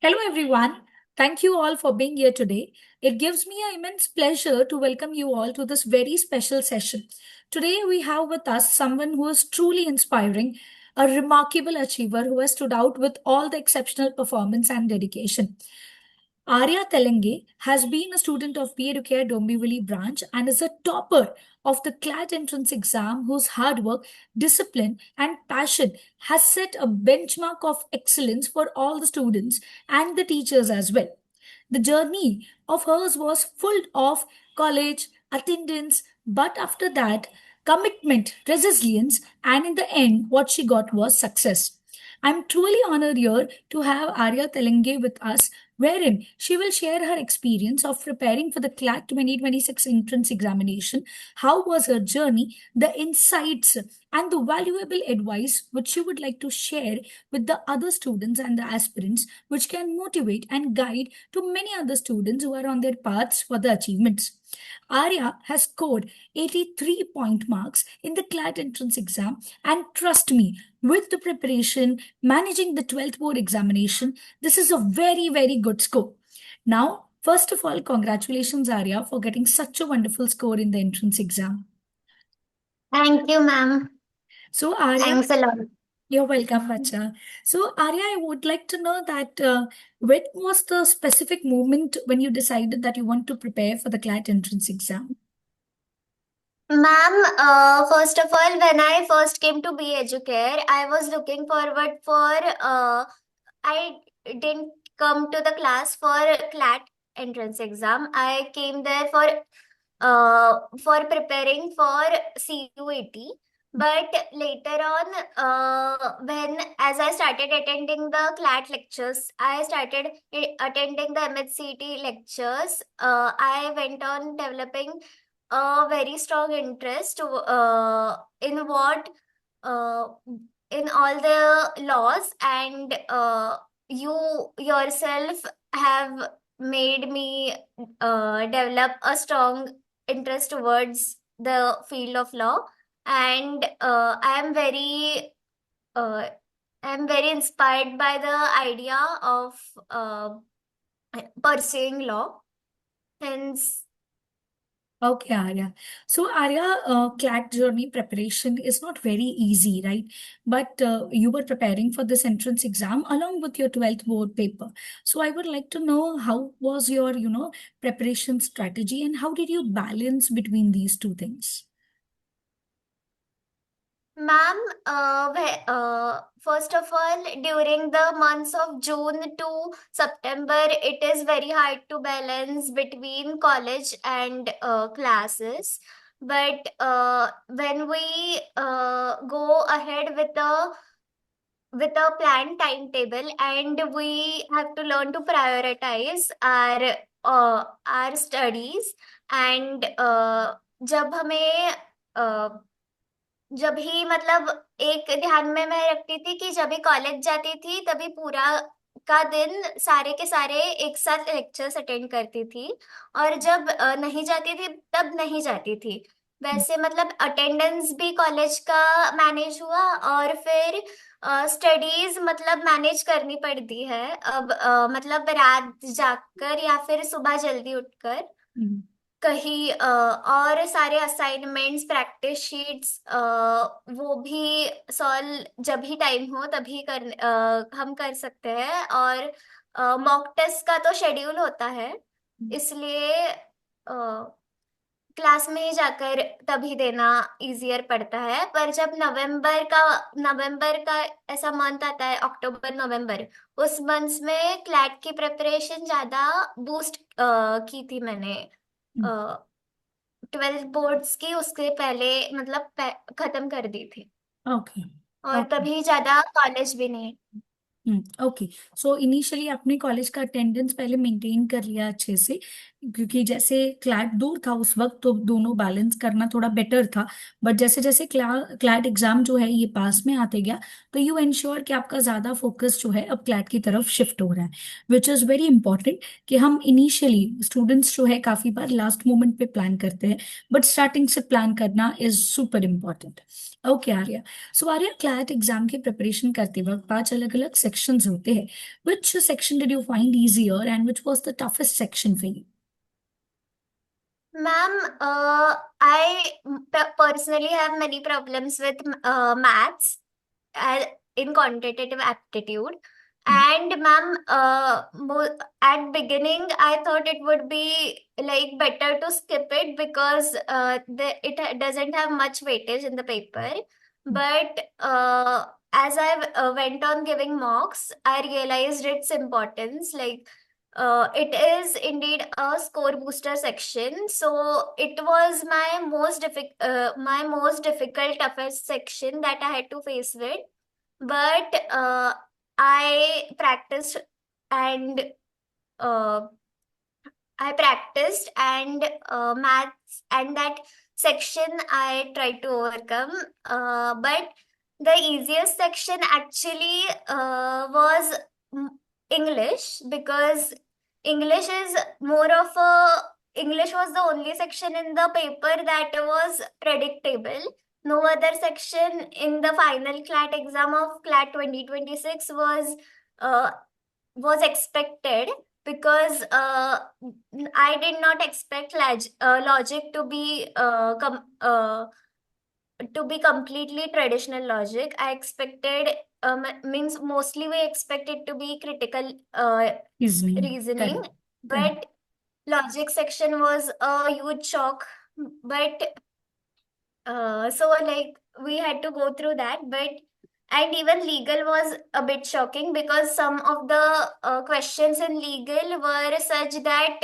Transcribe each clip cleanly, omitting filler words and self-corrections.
Hello, everyone. Thank you all for being here today. It gives me an immense pleasure to welcome you all to this very special session. Today, we have with us someone who is truly inspiring, a remarkable achiever who has stood out with all the exceptional performance and dedication. Arya Telenge has been a student of PEducare Dombivli branch and is a topper of the CLAT entrance exam whose hard work, discipline, and passion has set a benchmark of excellence for all the students and the teachers as well. The journey of hers was full of college, attendance, but after that, commitment, resilience, and in the end, what she got was success. I'm truly honored here to have Arya Telenge with us, wherein she will share her experience of preparing for the CLAT 2026 entrance examination. How was her journey, the insights, and the valuable advice which she would like to share with the other students and the aspirants, which can motivate and guide to many other students who are on their paths for the achievements. Arya has scored 83 point marks in the CLAT entrance exam, and trust me, with the preparation, managing the 12th board examination, this is a very, very good score. Now, first of all, congratulations, Arya, for getting such a wonderful score in the entrance exam. Thank you, ma'am. So, Arya, Thanks a lot. you're welcome, Bacha. So, Arya, I would like to know that when was the specific moment when you decided that you want to prepare for the CLAT entrance exam? Ma'am, first of all, when I first came to be Educare, I was looking forward for, I didn't come to the class for CLAT entrance exam. I came there for preparing for CUET. But later on, when as I started attending the CLAT lectures, I started attending the MHCT lectures. I went on developing a very strong interest in what uh, in all the laws, and you yourself have made me develop a strong interest towards the field of law, and uh, I am very inspired by the idea of pursuing law. Hence, Okay, Arya. So, Arya, CLAT journey preparation is not very easy, right? But you were preparing for this entrance exam along with your 12th board paper. So, I would like to know how was your, preparation strategy and how did you balance between these two things? ma'am, first of all, during the months of June to September, it is very hard to balance between college and classes. But when we go ahead with a planned timetable, and we have to learn to prioritize our studies, and जब हमें जब ही मतलब एक ध्यान में मैं रखती थी कि जब भी कॉलेज जाती थी तभी पूरा का दिन सारे के सारे एक साथ लेक्चर्स अटेंड करती थी, और जब नहीं जाती थी तब नहीं जाती थी। वैसे मतलब अटेंडेंस भी कॉलेज का मैनेज हुआ, और फिर स्टडीज मतलब मैनेज करनी पड़ती है अब, मतलब रात जागकर या फिर सुबह जल्दी उठकर हम्म। कहीं और सारे असाइनमेंट्स, प्रैक्टिस शीट्स, वो भी सॉल्व जब भी टाइम हो तभी हम कर सकते हैं। और मॉक टेस्ट का तो शेड्यूल होता है, इसलिए क्लास में ही जाकर तभी देना इजियर पड़ता है। पर जब नवंबर का ऐसा मंथ आता है, अक्टूबर नवंबर, उस मंथ्स में क्लैट की प्रिपरेशन ज्यादा बूस्ट की थी मैंने। ट्वेल्थ बोर्ड्स की उसके पहले मतलब खत्म कर दी थी, ओके। और ओके। तभी ज्यादा कॉलेज भी नहीं। ओके। सो इनिशियली आपने कॉलेज का अटेंडेंस पहले मेंटेन कर लिया अच्छे से, क्योंकि जैसे क्लैट दूर था उस वक्त तो दोनों बैलेंस करना थोड़ा बेटर था। बट जैसे जैसे क्लैट एग्जाम जो है ये पास में आते गया, तो यू इंश्योर कि आपका ज्यादा फोकस जो है अब क्लैट की तरफ शिफ्ट हो रहा है, विच इज वेरी इंपॉर्टेंट। कि हम इनिशियली स्टूडेंट्स जो है काफी बार लास्ट मोमेंट पे प्लान करते हैं, बट स्टार्टिंग से प्लान करना is super important. Okay Arya. So Arya, CLAT exam की प्रिपरेशन करते वक्त 5 अलग अलग sections होते हैं, which section did you find easier and which was the toughest section for you? Ma'am, I personally have many problems with maths uh, in quantitative aptitude. And ma'am, at beginning, I thought it would be like better to skip it because doesn't have much weightage in the paper. But as I went on giving mocks, I realized its importance. Like it is indeed a score booster section. So it was my most difficult, toughest section that I had to face with. But I practiced and uh, I practiced and maths and that section I tried to overcome. But the easiest section actually was mm, English because English is more of a English was the only section in the paper that was predictable. No other section in the final CLAT exam of CLAT 2026 uh, was expected because I did not expect logic to be completely traditional logic. I expected means mostly we expect it to be critical Reasoning. reasoning, Correct. Correct. but logic section was a huge shock. But so like we had to go through that, but and even legal was a bit shocking because some of the questions in legal were such that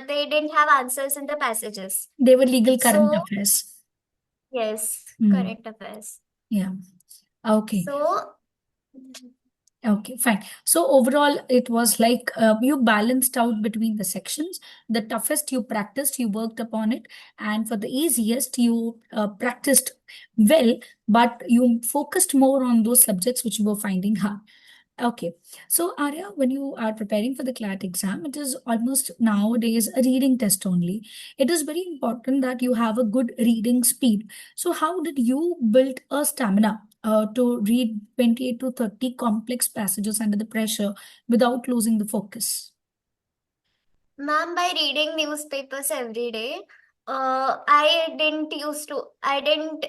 they didn't have answers in the passages. They were legal current So affairs. yes, Hmm. correct affairs. Yeah. Okay. So Okay, fine. So overall, it was like you balanced out between the sections. The toughest you practiced, you worked upon it, and for the easiest, you practiced well, but you focused more on those subjects which you were finding hard. Okay. So, Arya, when you are preparing for the CLAT exam, it is almost nowadays a reading test only. It is very important that you have a good reading speed. So, how did you build a stamina to read 28 to 30 complex passages under the pressure without losing the focus? ma'am, by reading newspapers every day, I didn't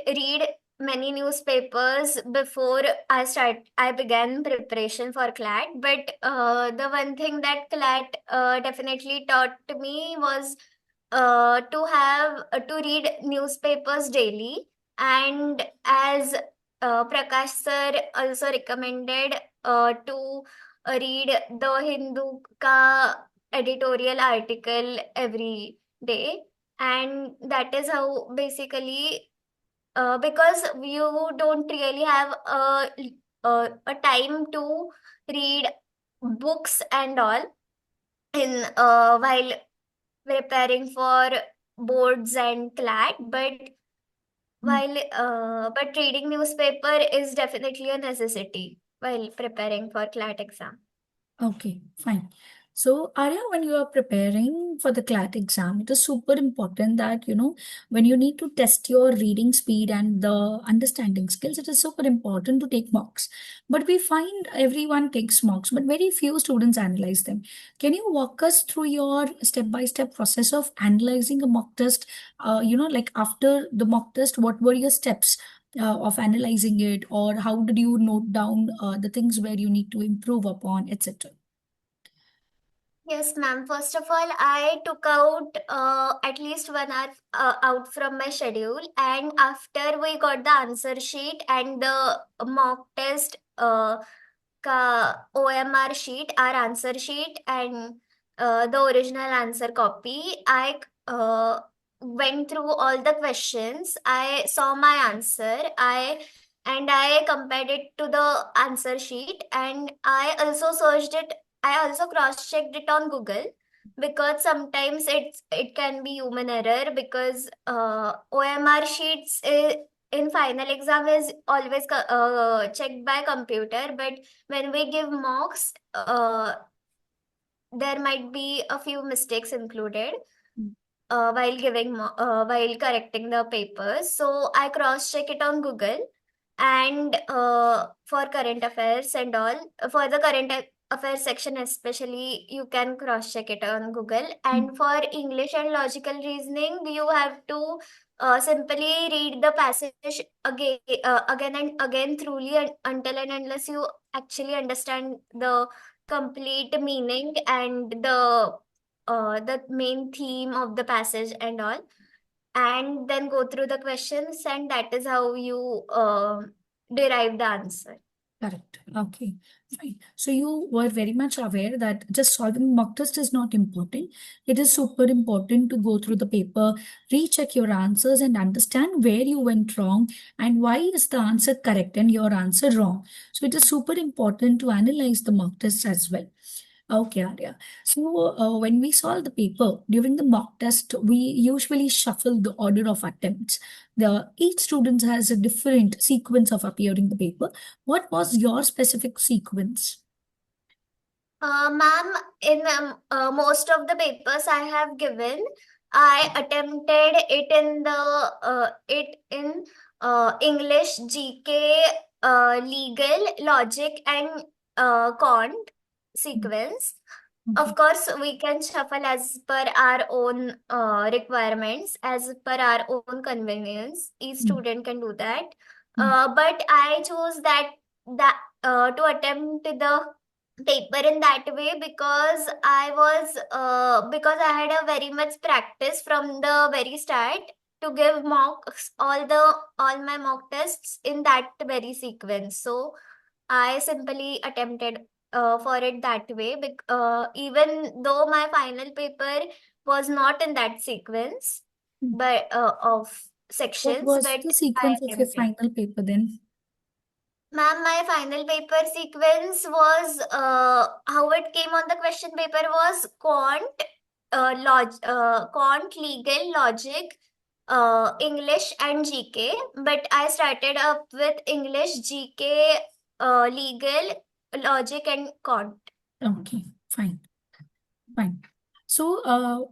read many newspapers before I began preparation for CLAT. But the one thing that CLAT definitely taught me was to read newspapers daily. And as Prakash sir also recommended to read the Hindu ka editorial article every day, and that is how basically because you don't really have a time to read books and all in while preparing for boards and CLAT, but reading newspaper is definitely a necessity while preparing for CLAT exam. Okay, fine. So, Arya, when you are preparing for the CLAT exam, it is super important that, when you need to test your reading speed and the understanding skills, it is super important to take mocks. But we find everyone takes mocks, but very few students analyze them. Can you walk us through your step-by-step process of analyzing a mock test? Like after the mock test, what were your steps? Of analyzing it, or how did you note down the things where you need to improve upon, etc.? Yes, ma'am. First of all, I took out at least 1 hour out from my schedule, and after we got the answer sheet and the mock test OMR sheet, our answer sheet, and the original answer copy, I went through all the questions. I saw my answer. I compared it to the answer sheet, and I also cross-checked it on Google because sometimes it can be human error because OMR sheets in final exam is always checked by computer, but when we give mocks, there might be a few mistakes included while correcting the papers. So I cross check it on Google, and for current affairs and all, for the affairs section especially, you can cross check it on Google. And for English and logical reasoning, you have to simply read the passage again and again truly, until and unless you actually understand the complete meaning and the main theme of the passage and all, and then go through the questions, and that is how you derive the answer. Correct. Okay, fine. So you were very much aware that just solving mock test is not important. It is super important to go through the paper, recheck your answers, and understand where you went wrong and why is the answer correct and your answer wrong. So it is super important to analyze the mock test as well. Okay, Arya. So, when we solve the paper during the mock test, we usually shuffle the order of attempts. Each student has a different sequence of appearing the paper. What was your specific sequence? Ma'am, in most of the papers I have given, I attempted it in English, GK, legal, logic, and quant sequence. Okay. Of course, we can shuffle as per our own requirements, as per our own convenience. Each Mm, student can do that. mm, But I chose that to attempt the paper in that way because I had a very much practice from the very start to give mocks all my mock tests in that very sequence. So I simply attempted for it that way. Even though my final paper was not in that sequence, mm. but of What sections, was but the I sequence of your attempted. final paper then? Ma'am, my final paper sequence was how it came on the question paper was quant, legal, logic, English, and GK. But I started up with English, GK, legal, logic, and quant. Okay, fine. Fine. So,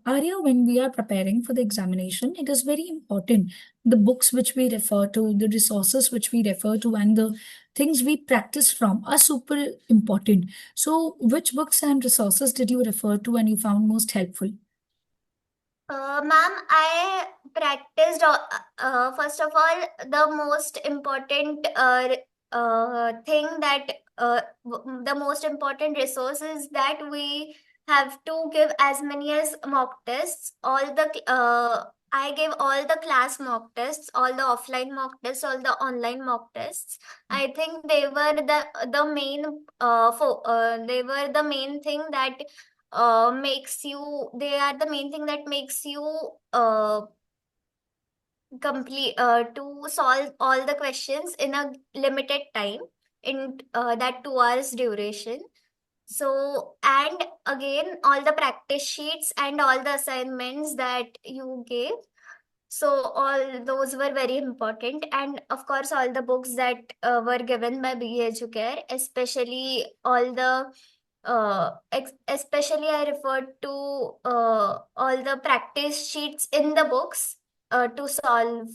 Arya, when we are preparing for the examination, it is very important. The books which we refer to, the resources which we refer to, and the things we practice from are super important. So, which books and resources did you refer to and you found most helpful? Ma'am, I practiced, first of all, the most important thing that the most important resource is that we have to give as many as mock tests. I gave all the class mock tests, all the offline mock tests, all the online mock tests. I think they were the main thing that they are the main thing that makes you complete to solve all the questions in a limited time, in that 2 hours duration. So, and again, all the practice sheets and all the assignments that you gave, so all those were very important. And of course, all the books that were given by BE Educare, especially especially I referred to all the practice sheets in the books to solve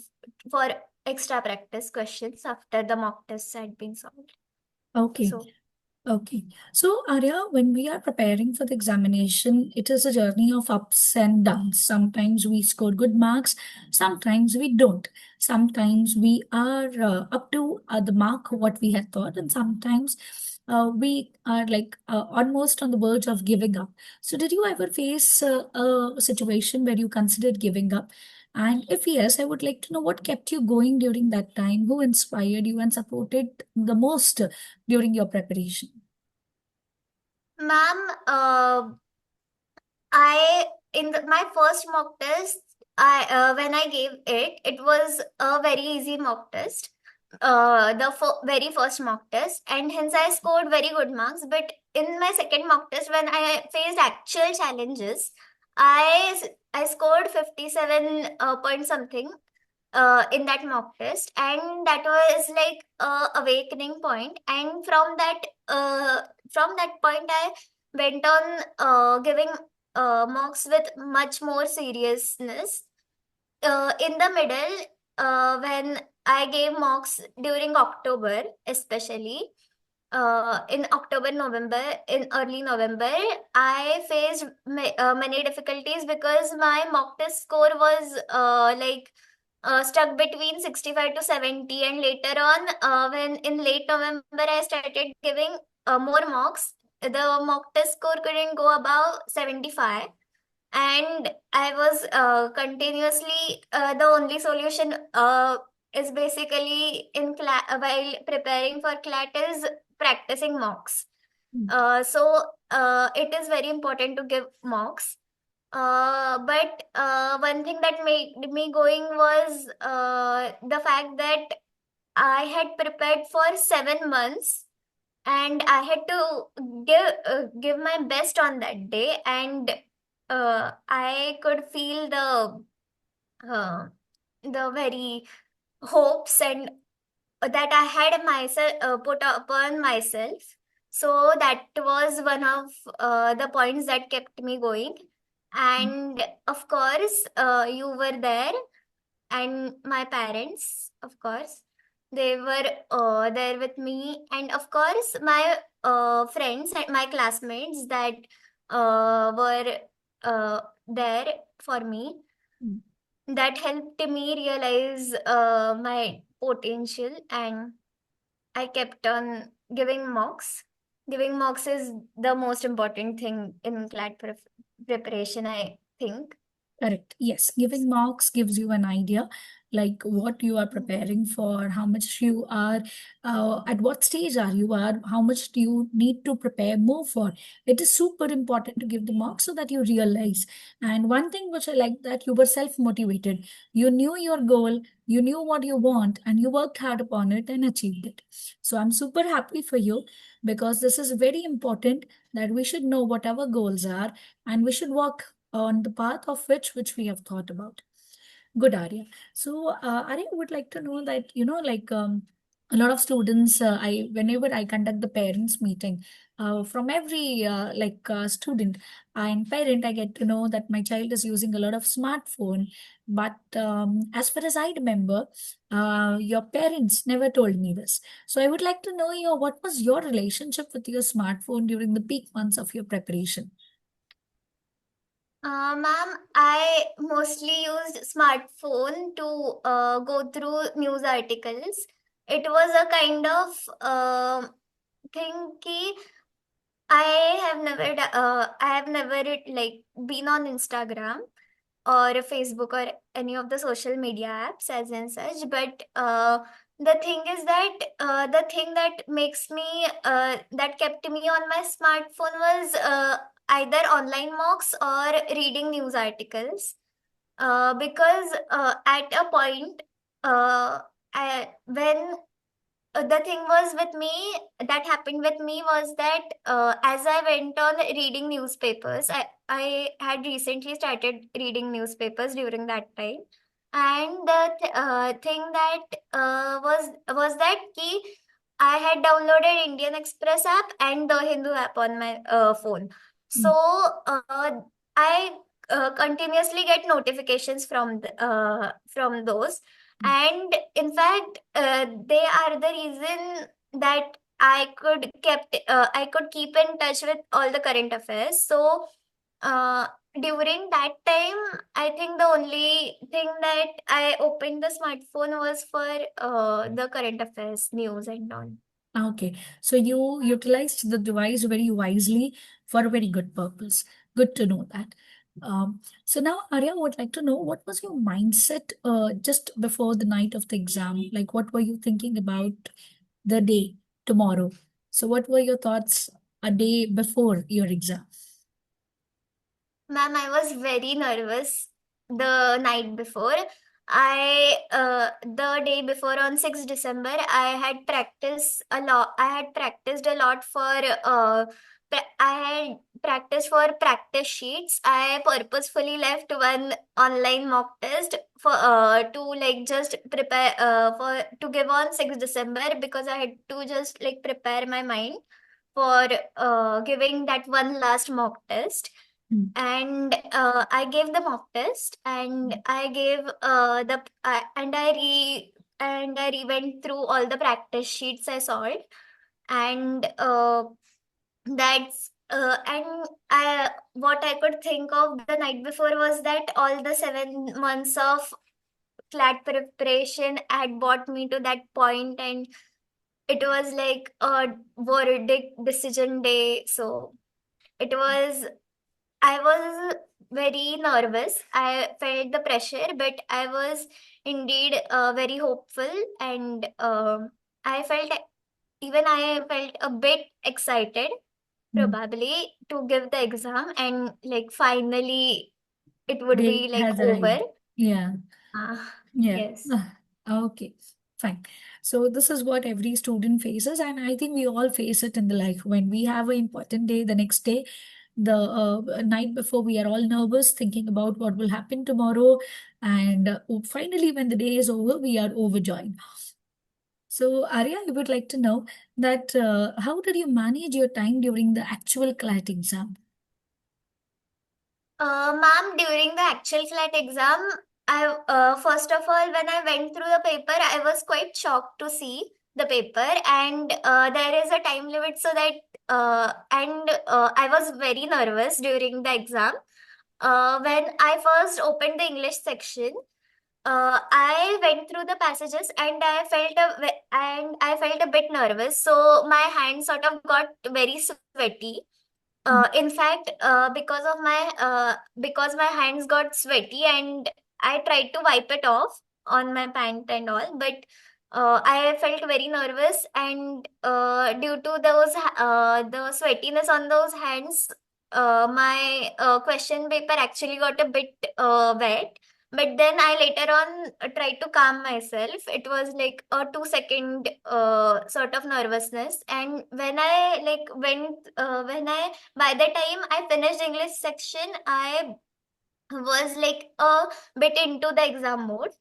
for extra practice questions after the mock tests had been solved. Okay. So, Okay. So, Arya, when we are preparing for the examination, it is a journey of ups and downs. Sometimes we score good marks, sometimes we don't. Sometimes we are up to the mark what we had thought, and sometimes we are like almost on the verge of giving up. So, did you ever face a situation where you considered giving up? And if yes, I would like to know what kept you going during that time, who inspired you and supported the most during your preparation? ma'am, I in my first mock test, I when I gave it, it was a very easy mock test, very first mock test, and hence I scored very good marks. But in my second mock test, when I faced actual challenges, I scored 57 point something in that mock test, and that was like a awakening point. And from that point, I went on giving mocks with much more seriousness. In the middle, when I gave mocks during October, especially. In October, November, in early November, I faced many difficulties because my mock test score was stuck between 65 to 70. And later on, when in late November, I started giving more mocks, the mock test score couldn't go above 75. And I was continuously the only solution is basically in while preparing for CLAT is practicing mocks. Mm. So it is very important to give mocks. But one thing that made me going was the fact that I had prepared for 7 months and I had to give my best on that day, and I could feel uh, the very hopes and that I had myself put upon myself. So that was one of the points that kept me going. And of course, you were there, and my parents, of course, they were there with me, and of course, my friends and my classmates that were there for me. Mm. That helped me realize my potential, and I kept on giving mocks. Giving mocks is the most important thing in CLAT preparation, I think. Correct. Yes. Giving marks gives you an idea like what you are preparing for, how much you are, at what stage are you are, how much do you need to prepare more for. It is super important to give the marks so that you realize. And one thing which I like that you were self-motivated. You knew your goal, you knew what you want, and you worked hard upon it and achieved it. So I'm super happy for you because this is very important that we should know what our goals are and we should work on the path of which we have thought about. Good, Arya. So, Arya would like to know that, a lot of students, whenever I conduct the parents meeting, from every student and parent, I get to know that my child is using a lot of smartphone. But as far as I remember, your parents never told me this. So I would like to know what was your relationship with your smartphone during the peak months of your preparation? Ma'am, I mostly used smartphone to go through news articles. It was a kind of thing ki I have never like been on Instagram or Facebook or any of the social media apps as and such. But the thing is that the thing that makes me that kept me on my smartphone was either online mocks or reading news articles. Because at a point, when the thing was with me that happened with me was that as I went on reading newspapers, I had recently started reading newspapers during that time. And the thing that was that key, I had downloaded Indian Express app and the Hindu app on my phone. So Mm. I continuously get notifications from those. And in fact, they are the reason that I could keep in touch with all the current affairs. So uh, during that time, I think the only thing that I opened the smartphone was for the current affairs news and all. Okay, so you utilized the device very wisely for a very good purpose. Good to know that. So now, Arya would like to know what was your mindset just before the night of the exam? Like, what were you thinking about the day tomorrow? So, what were your thoughts a day before your exam? Ma'am, I was very nervous the night before. The day before on 6th December, I had practiced a lot. I had practiced a lot for, I had practiced for practice sheets. I purposefully left one online mock test for, to like just prepare, to give on 6th December, because I had to just like prepare my mind for, giving that one last mock test. Mm. And I gave the mock test, and I gave and I and I went through all the practice sheets I solved, and that's and I what I could think of the night before was that all the 7 months of CLAT preparation had brought me to that point, and it was like a verdict decision day. So it was, I was very nervous. I felt the pressure, but I was indeed very hopeful, and I felt even I felt a bit excited Mm. probably to give the exam, and like finally it would Day be like has over. arrived. Yeah. Yeah. Yes. Okay, fine. So this is what every student faces, and I think we all face it in the life. When we have an important day, the next day, the night before, we are all nervous, thinking about what will happen tomorrow, and finally, when the day is over, we are overjoyed. So, Arya, I would like to know that how did you manage your time during the actual CLAT exam? Ma'am, during the actual CLAT exam, I first of all, when I went through the paper, I was quite shocked to see the paper, and there is a time limit, so that and I was very nervous during the exam. When I first opened the English section, I went through the passages, and I felt a bit nervous, so my hands sort of got very sweaty. In fact, because my hands got sweaty, and I tried to wipe it off on my pant and all, but I felt very nervous, and due to the sweatiness on those hands, my question paper actually got a bit wet. But then I later on tried to calm myself. It was like a 2 second sort of nervousness, and when I by the time I finished English section, I was like a bit into the exam mode.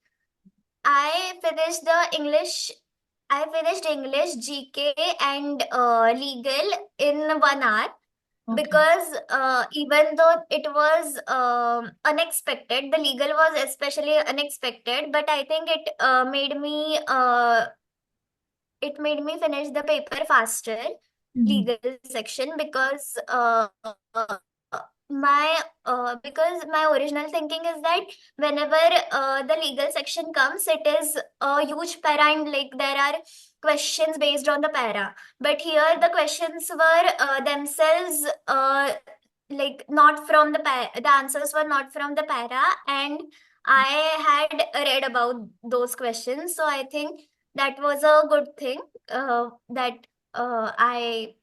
I finished the English. I finished English, GK, and legal in 1 hour, Okay. because even though it was unexpected, the legal was especially unexpected, but I think it made me finish the paper faster, Mhm. legal section, because my original thinking is that whenever the legal section comes, it is a huge para, and like there are questions based on the para. But here the questions were themselves like not from the answers were not from the para, and I had read about those questions, so I think that was a good thing, that I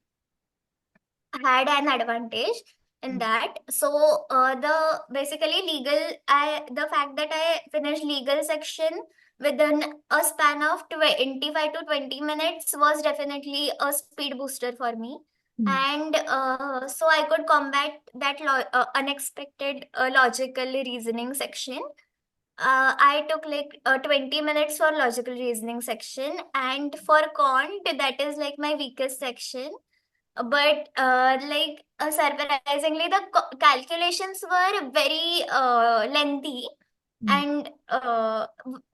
had an advantage in that. So the basically legal, I the fact that I finished legal section within a span of 25 to 20 minutes was definitely a speed booster for me. Mm. And so I could combat that unexpected logical reasoning section. I took like 20 minutes for logical reasoning section, and for quant, that is like my weakest section. But surprisingly, the calculations were very lengthy, Mm. and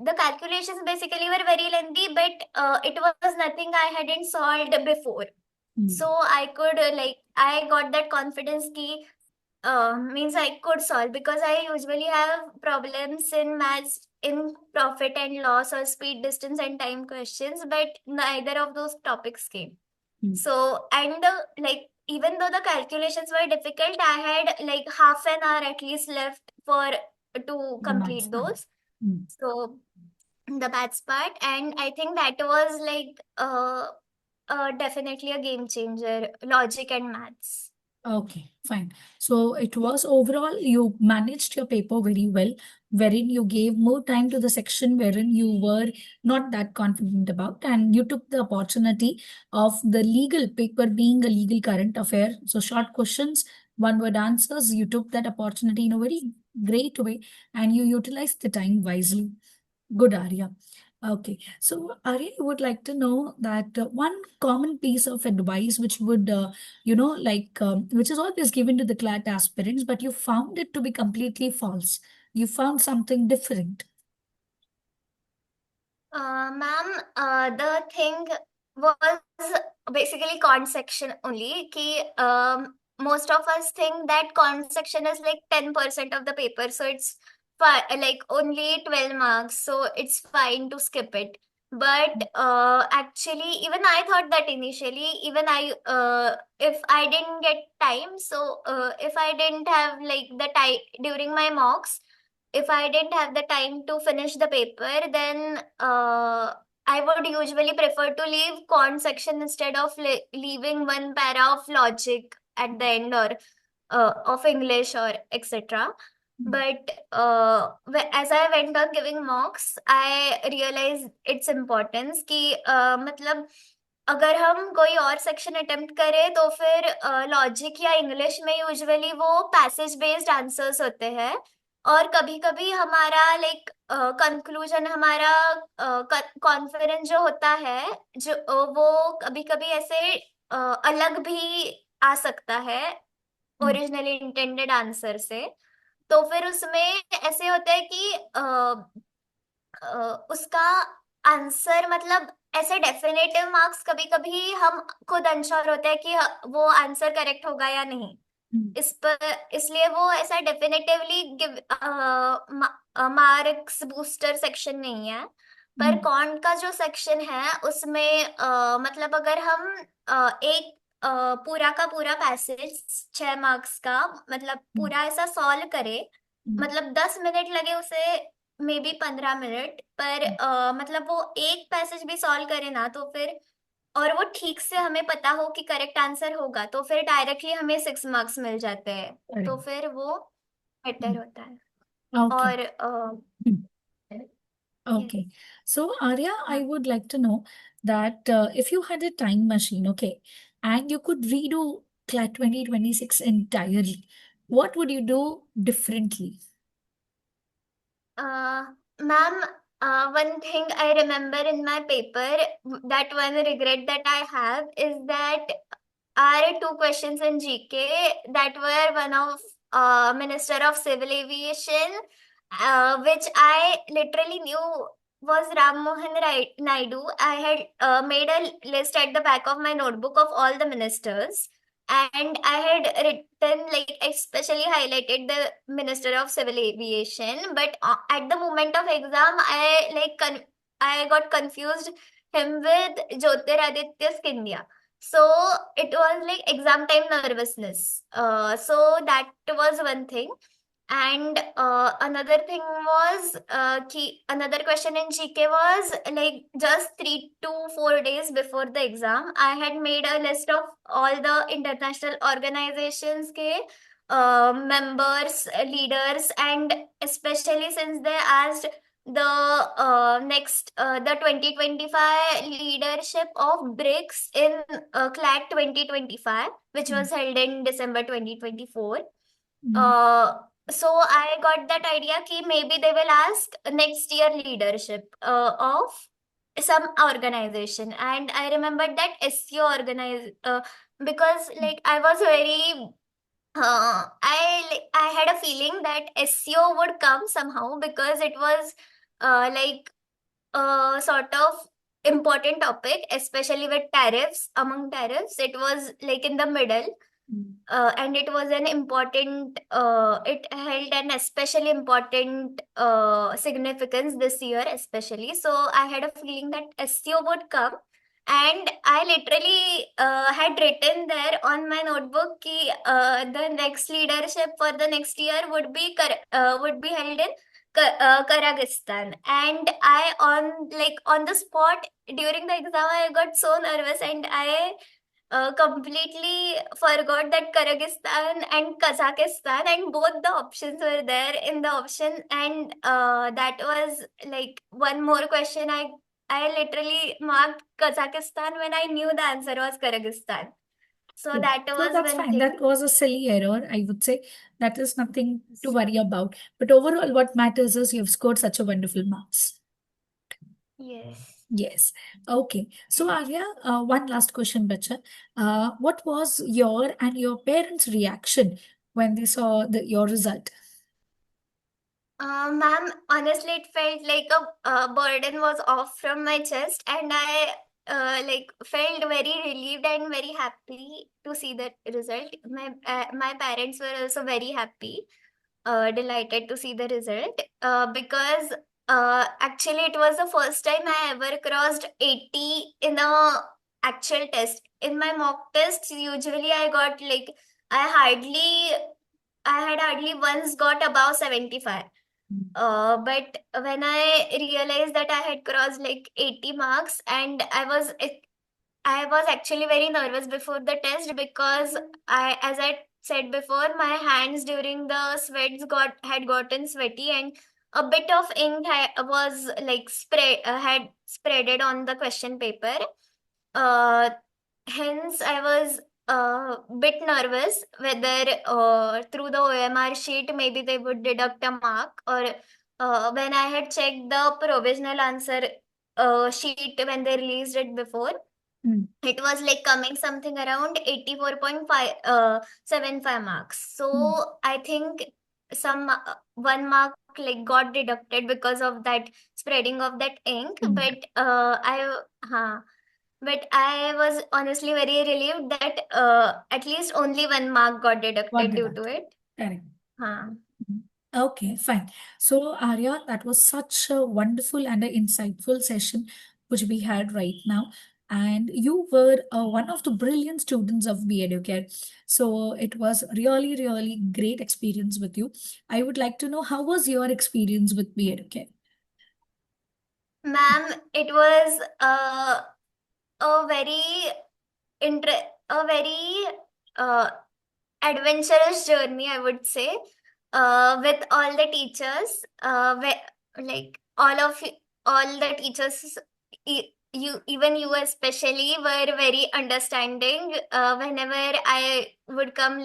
the calculations basically were very lengthy, but it was nothing I hadn't solved before. Mm. So I got that confidence key, means I could solve, because I usually have problems in maths in profit and loss or speed, distance, and time questions, but neither of those topics came. Mm. So, and even though the calculations were difficult, I had like half an hour at least left for to The maths complete part. those. Mm. So the maths part, and I think that was definitely a game changer, logic and maths. Okay, fine. So it was overall, you managed your paper very well, wherein you gave more time to the section wherein you were not that confident about, and you took the opportunity of the legal paper being a legal current affair. So short questions, one word answers, you took that opportunity in a very great way, and you utilized the time wisely. Good, Arya. Okay, so Arya, I would like to know that one common piece of advice which would, which is always given to the CLAT aspirants, but you found it to be completely false. You found something different. Ma'am, the thing was basically con section only. Ki, most of us think that con section is like 10% of the paper, so it's like only 12 marks, so it's fine to skip it. But actually, even I thought that initially, even if I didn't get time, so if I didn't have like the time during my mocks, if I didn't have the time to finish the paper, then I would usually prefer to leave con section instead of leaving one para of logic at the end, or of English or etc. But as I went on giving mocks, I realized its importance कि मतलब अगर हम कोई और section attempt करें तो फिर logic या इंग्लिश में यूजुअली वो पैसेज बेस्ड आंसर्स होते हैं, और कभी कभी हमारा लाइक कंक्लूजन, हमारा कॉन्फिडेंस जो होता है, जो वो कभी कभी ऐसे अलग भी आ सकता है ओरिजिनली इंटेंडेड आंसर से। तो फिर उसमें ऐसे होता है कि उसका आंसर मतलब ऐसे डेफिनेटिव मार्क्स कभी कभी हम खुद अनश्योर होते हैं कि वो आंसर करेक्ट होगा या नहीं। इस पर इसलिए वो ऐसा definitively give marks booster section नहीं है। पर कॉन का जो सेक्शन है उसमें मतलब अगर हम एक पूरा का पूरा पैसेज 6 मार्क्स का मतलब पूरा ऐसा सॉल्व करे, मतलब 10 मिनट लगे उसे, मे बी 15 मिनट, पर मतलब वो एक पैसेज भी सॉल्व करे ना तो फिर, और वो ठीक से हमें पता हो कि करेक्ट आंसर होगा, तो फिर डायरेक्टली हमें 6 मार्क्स मिल जाते हैं, तो फिर वो बेटर होता है। Okay. और yes, Okay. So, Arya, I हाँ। would like to know that if you had a time machine, okay, and you could redo CLAT 2026 entirely, what would you do differently? Ma'am, one thing I remember in my paper, that one regret that I have is that are two questions in GK that were one of Minister of Civil Aviation, which I literally knew was Ram Mohan Naidu. I had made a list at the back of my notebook of all the ministers, and I had written, like, especially highlighted the Minister of Civil Aviation. But at the moment of exam, I got confused him with Jyotiraditya Scindia. So it was like exam time nervousness. So that was one thing. And another thing was, another question in GK was like just 3 to 4 days before the exam, I had made a list of all the international organizations ke members, leaders, and especially since they asked the 2025 leadership of BRICS in CLAT 2025, which was held in December 2024. Uh, so I got that idea कि maybe they will ask next year leadership of some organization, and I remembered that SEO because like I was very I had a feeling that SEO would come somehow because it was like a sort of important topic, especially with tariffs. Among tariffs, it was like in the middle, and it was an important, it held an especially important significance this year, especially. So I had a feeling that SEO would come, and I literally had written there on my notebook ki, the next leadership for the next year would be held in Kyrgyzstan. And I on the spot during the exam I got so nervous, and I completely forgot that Kyrgyzstan and Kazakhstan, and both the options were there in the option, and that was like one more question. I literally marked Kazakhstan when I knew the answer was Kyrgyzstan. So Yeah. that So was that's one fine. thing. That was a silly error, I would say. That is nothing to worry about. But overall, what matters is you've scored such a wonderful marks. Yes. Yes. Okay. So, Arya, one last question, Bacha. What was your and your parents' reaction when they saw your result? Ma'am, honestly, it felt like a burden was off from my chest, and I like felt very relieved and very happy to see the result. My parents were also very happy, delighted to see the result, because actually it was the first time I ever crossed 80 in a actual test. In my mock tests, usually I hardly I had hardly once got above 75. But when I realized that I had crossed like 80 marks, and I was actually very nervous before the test because as I said before, my hands during the sweats had gotten sweaty, and a bit of ink was like had spreaded on the question paper. Uh, Hence, I was a bit nervous whether through the OMR sheet maybe they would deduct a mark, or when I had checked the provisional answer sheet when they released it before, Mm. it was like coming something around 84.5 75 marks. Mm. So I think one mark like got deducted because of that spreading of that ink. Mm. But I was honestly very relieved that at least only one mark got What deducted did due that? to it. Correct. Huh. Mhm. Okay, fine. So, Arya, that was such a wonderful and an insightful session which we had right now. And you were one of the brilliant students of B Educare. So it was really, really great experience with you. I would like to know how was your experience with B Educare? Ma'am, it was a very a very uh, adventurous journey, I would say, with all the teachers, like all the teachers, even you especially, were very understanding. Whenever I would come,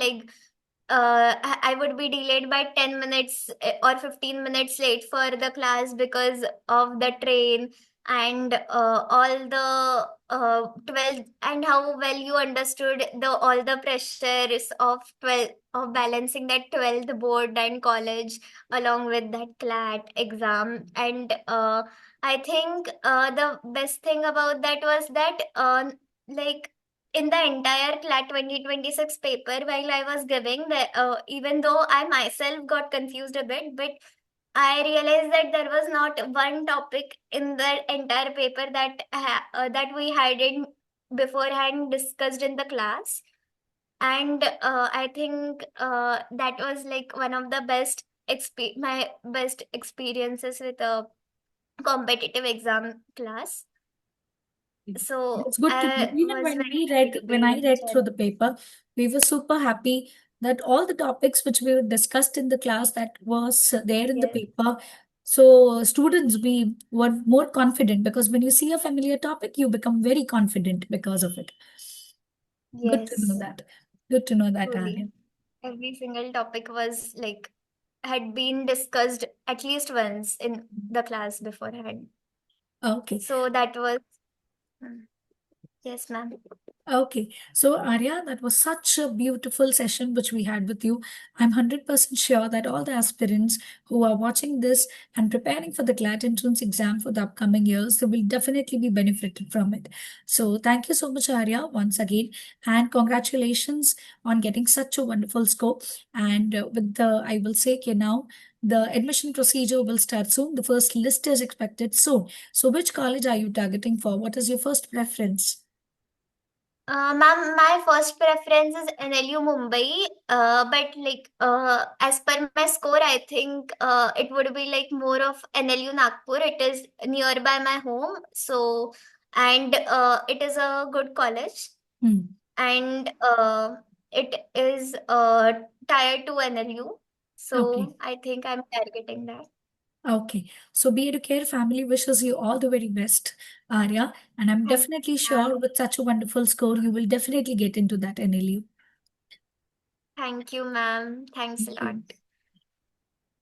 I would be delayed by 10 minutes or 15 minutes late for the class because of the train, and all the 12, and how well you understood the all the pressures of 12, of balancing that 12th board and college along with that CLAT exam. And I think the best thing about that was that like in the entire CLAT 2026 paper, while I was giving even though I myself got confused a bit, but I realized that there was not one topic in the entire paper that we hadn't beforehand discussed in the class. And I think that was like one of the my best experiences with a competitive exam class. So It's good to know. I Even was very happy to when be I in read through the the paper, we were super happy that all the topics which we discussed in the class that was there in the Yes, paper. So students, we were more confident because when you see a familiar topic, you become very confident because of it. Good to know yes, that. Good to know that, truly. Arya. Every single topic was like had been discussed at least once in the class beforehand. Okay. So that was, mm, yes, ma'am. Okay, so Arya, that was such a beautiful session which we had with you. I'm 100% sure that all the aspirants who are watching this and preparing for the GLAD entrance exam for the upcoming years, they will definitely be benefited from it. So thank you so much, Arya, once again, and congratulations on getting such a wonderful score. And with the, I will say, okay, now the admission procedure will start soon. The first list is expected soon. So which college are you targeting for? What is your first preference? Ma'am, my first preference is NLU Mumbai, but as per my score, I think it would be like more of NLU Nagpur. It is nearby my home, so and it is a good college, Hmm. and it is tier to NLU. Okay. So I think I'm targeting that. Okay. So Be Educare family wishes you all the very best, Arya. And I'm Thank definitely you, ma'am. sure with such a wonderful score, you will definitely get into that NLU. Thank you, ma'am. Thanks a Thank lot. you.